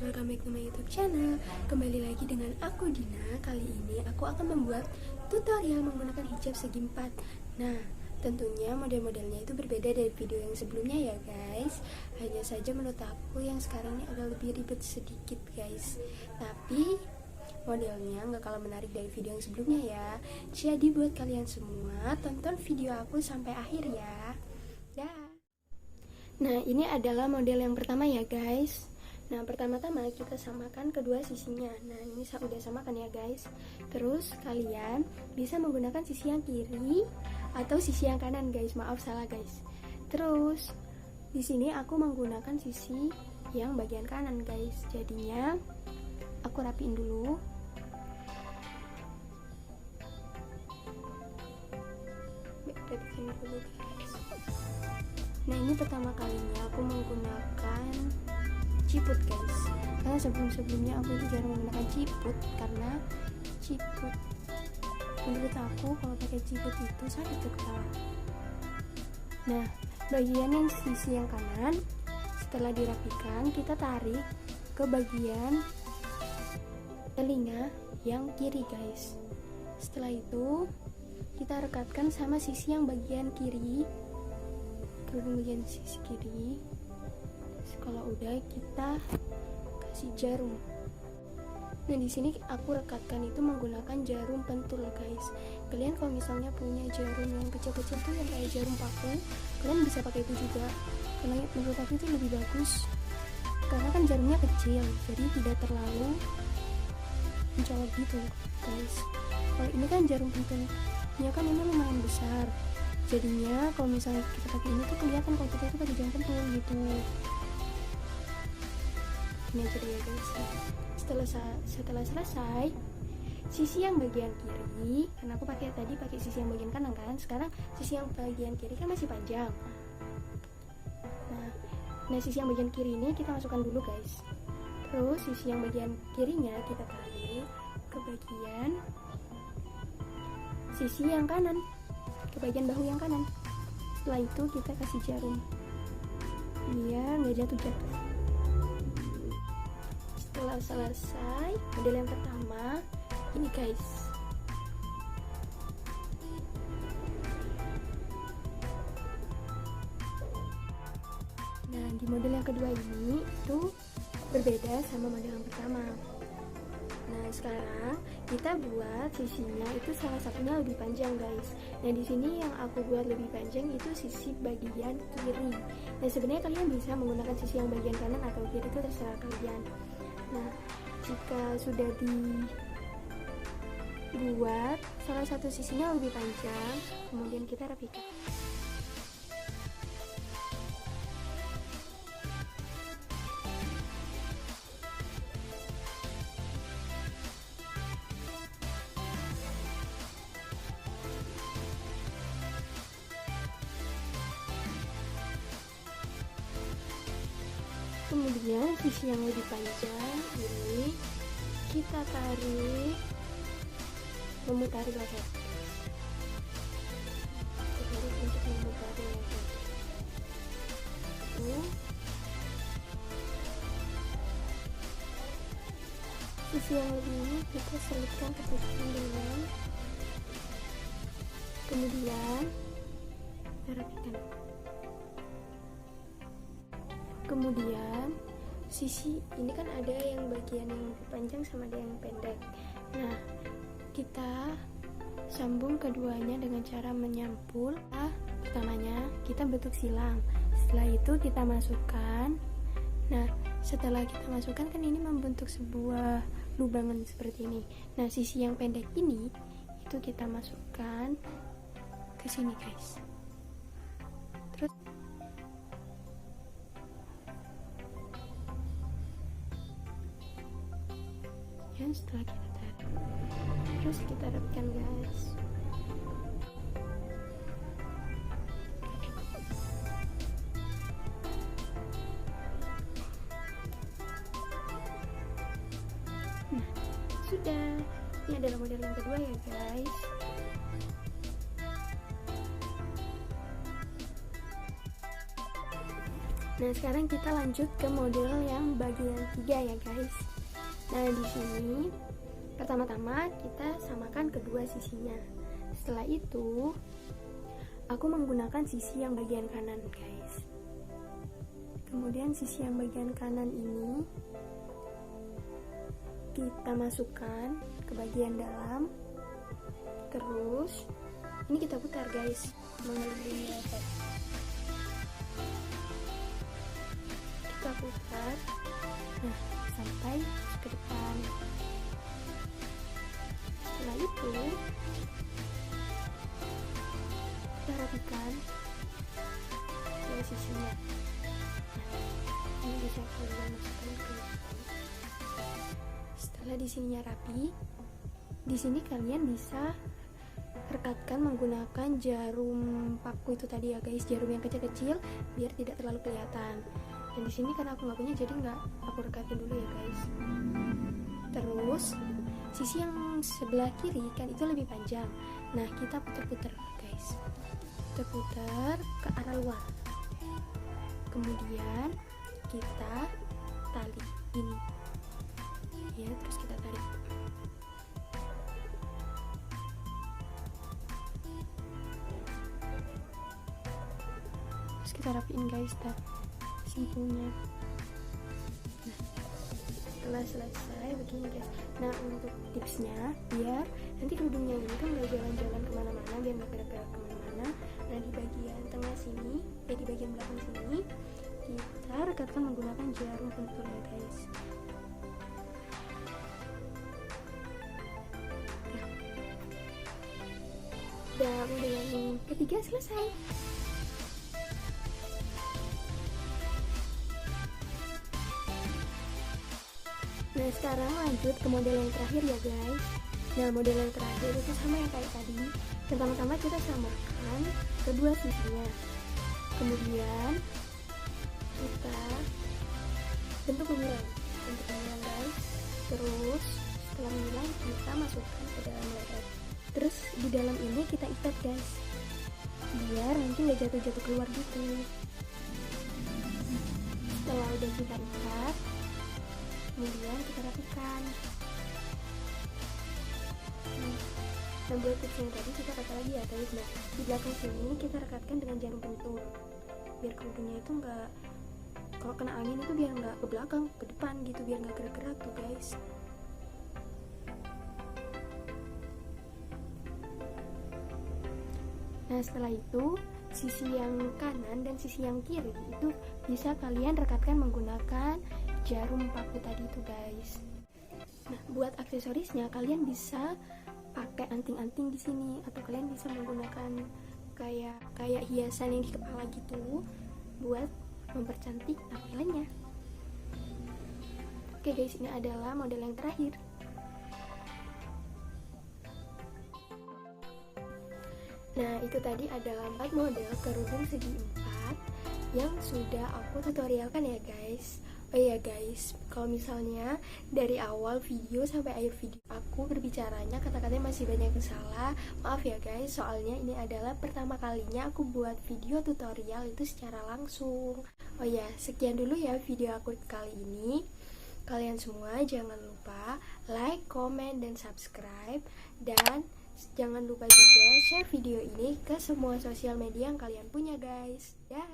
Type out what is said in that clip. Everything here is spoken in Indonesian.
welcome back to my YouTube channel. Kembali lagi dengan aku Dina. Kali ini aku akan membuat tutorial menggunakan hijab segi 4. Nah, tentunya model-modelnya itu berbeda dari video yang sebelumnya ya guys. Hanya saja menurut aku yang sekarang ini agak lebih ribet sedikit guys. Tapi modelnya nggak kalah menarik dari video yang sebelumnya ya. Jadi buat kalian semua, tonton video aku sampai akhir ya. Dah. Nah, ini adalah model yang pertama ya guys. Nah, pertama-tama kita samakan kedua sisinya. Nah, ini udah samakan ya guys. Terus kalian bisa menggunakan sisi yang kiri atau sisi yang kanan guys. Maaf salah guys. Terus di sini aku menggunakan sisi yang bagian kanan guys. Jadinya aku rapiin dulu. Rapiin dulu guys. Nah, ini pertama kalinya aku menggunakan ciput guys, karena sebelum-sebelumnya aku itu jarang menggunakan ciput, karena ciput menurut aku kalau pakai ciput itu sakit ke kepala. Nah, bagian yang sisi yang kanan setelah dirapikan, kita tarik ke bagian telinga yang kiri guys. Setelah itu kita rekatkan sama sisi yang bagian kiri, ke bagian sisi kiri. Kalau udah, kita kasih jarum. Nah, di sini aku rekatkan itu menggunakan jarum pentul guys. Kalian kalau misalnya punya jarum yang kecil-kecil tuh yang kayak jarum paku, kalian bisa pakai itu juga, karena menurut aku itu lebih bagus, karena kan jarumnya kecil, jadi tidak terlalu mencolok gitu guys. Kalau ini kan jarum pentulnya kan ini lumayan besar, jadinya kalau misalnya kita pakai ini tuh kelihatan kalau kita itu pakai jarum pentul gitu. Ini aja ya guys. Setelah selesai sisi yang bagian kiri, karena aku tadi pakai sisi yang bagian kanan kan, sekarang sisi yang bagian kiri kan masih panjang. Nah, sisi yang bagian kiri ini kita masukkan dulu guys. Terus sisi yang bagian kirinya kita tarik ke bagian sisi yang kanan, ke bagian bahu yang kanan. Setelah itu kita kasih jarum biar nggak jatuh-jatuh. Setelah selesai model yang pertama ini guys. Nah, di model yang kedua ini itu berbeda sama model yang pertama. Nah, sekarang kita buat sisinya itu salah satunya lebih panjang guys. Nah, di sini yang aku buat lebih panjang itu sisi bagian kiri. Nah, sebenarnya kalian bisa menggunakan sisi yang bagian kanan atau kiri, itu terserah kalian. Nah, jika sudah dibuat salah satu sisinya lebih panjang, kemudian kita rapikan. Kemudian sisi yang lebih panjang ini kita tarik memutari leher. Kita tarik untuk memutari leher. Sisi yang lebih ini kita selipkan ke bagian dalam. Kemudian kita rapikan. Kemudian sisi ini kan ada yang bagian yang panjang sama ada yang pendek. Nah, kita sambung keduanya dengan cara menyampul. Pertamanya kita bentuk silang. Setelah itu kita masukkan. Nah, setelah kita masukkan kan ini membentuk sebuah lubangan seperti ini. Nah, sisi yang pendek ini itu kita masukkan ke sini guys. Terus setelah kita tarik, terus kita rapikan guys. Nah, sudah. Ini adalah model yang kedua ya guys. Nah, sekarang kita lanjut ke model yang bagian 3 ya guys. Nah, di sini pertama-tama kita samakan kedua sisinya. Setelah itu aku menggunakan sisi yang bagian kanan guys. Kemudian sisi yang bagian kanan ini kita masukkan ke bagian dalam. Terus ini kita putar guys, mengelilingi leher. Kita putar, nah sampai ke depan. Setelah itu kita rapikan ke sisinya. Nah, ini bisa kalian masukkan ke sini. Setelah di sininya rapi, di sini kalian bisa rekatkan menggunakan jarum paku itu tadi ya guys, jarum yang kecil-kecil biar tidak terlalu kelihatan. Dan di sini karena aku nggak punya, jadi nggak aku rekatin dulu ya guys. Terus sisi yang sebelah kiri kan itu lebih panjang. Nah, kita putar-putar guys, putar-putar ke arah luar. Kemudian kita tali ini ya, terus kita tarik. Terus kita rapiin guys, simpulnya. Nah, setelah selesai begini guys. Nah, untuk tipsnya biar nanti kerudungnya ini kan nggak jalan-jalan kemana-mana, biar nggak gerak-gerak kemana-mana. Nah, di bagian tengah sini, di bagian belakang sini kita rekatkan menggunakan jarum pentul ya guys. Dan model yang ketiga selesai. Nah, sekarang lanjut ke model yang terakhir ya guys. Nah, model yang terakhir itu sama yang kayak tadi. Pertama-tama kita samakan kedua sisinya. Kemudian kita bentuk menyilang guys. Terus setelah menyilang kita masukkan ke dalam leher. Terus di dalam ini kita ikat guys, biar nanti nggak jatuh-jatuh keluar gitu. Setelah udah kita ikat, kemudian kita rapikan. Nah, buat tips yang tadi kita rata lagi ya guys. Nah, di belakang sini kita rekatkan dengan jarum pentul, biar kerudungnya itu nggak, kalau kena angin itu biar nggak ke belakang, ke depan gitu, biar nggak gerak-gerak tuh guys. Nah, setelah itu sisi yang kanan dan sisi yang kiri itu bisa kalian rekatkan menggunakan jarum paku tadi itu guys. Nah, buat aksesorisnya kalian bisa pakai anting-anting di sini, atau kalian bisa menggunakan kayak hiasan yang di kepala gitu buat mempercantik tampilannya. Oke guys, ini adalah model yang terakhir. Nah, itu tadi adalah 4 model kerudung segi 4 yang sudah aku tutorialkan ya guys. Oh iya guys, kalau misalnya dari awal video sampai akhir video aku berbicaranya kata-katanya masih banyak yang salah, maaf ya guys, soalnya ini adalah pertama kalinya aku buat video tutorial itu secara langsung. Oh ya, sekian dulu ya video aku kali ini. Kalian semua jangan lupa like, comment, dan subscribe. Dan jangan lupa juga share video ini ke semua sosial media yang kalian punya guys. Dah.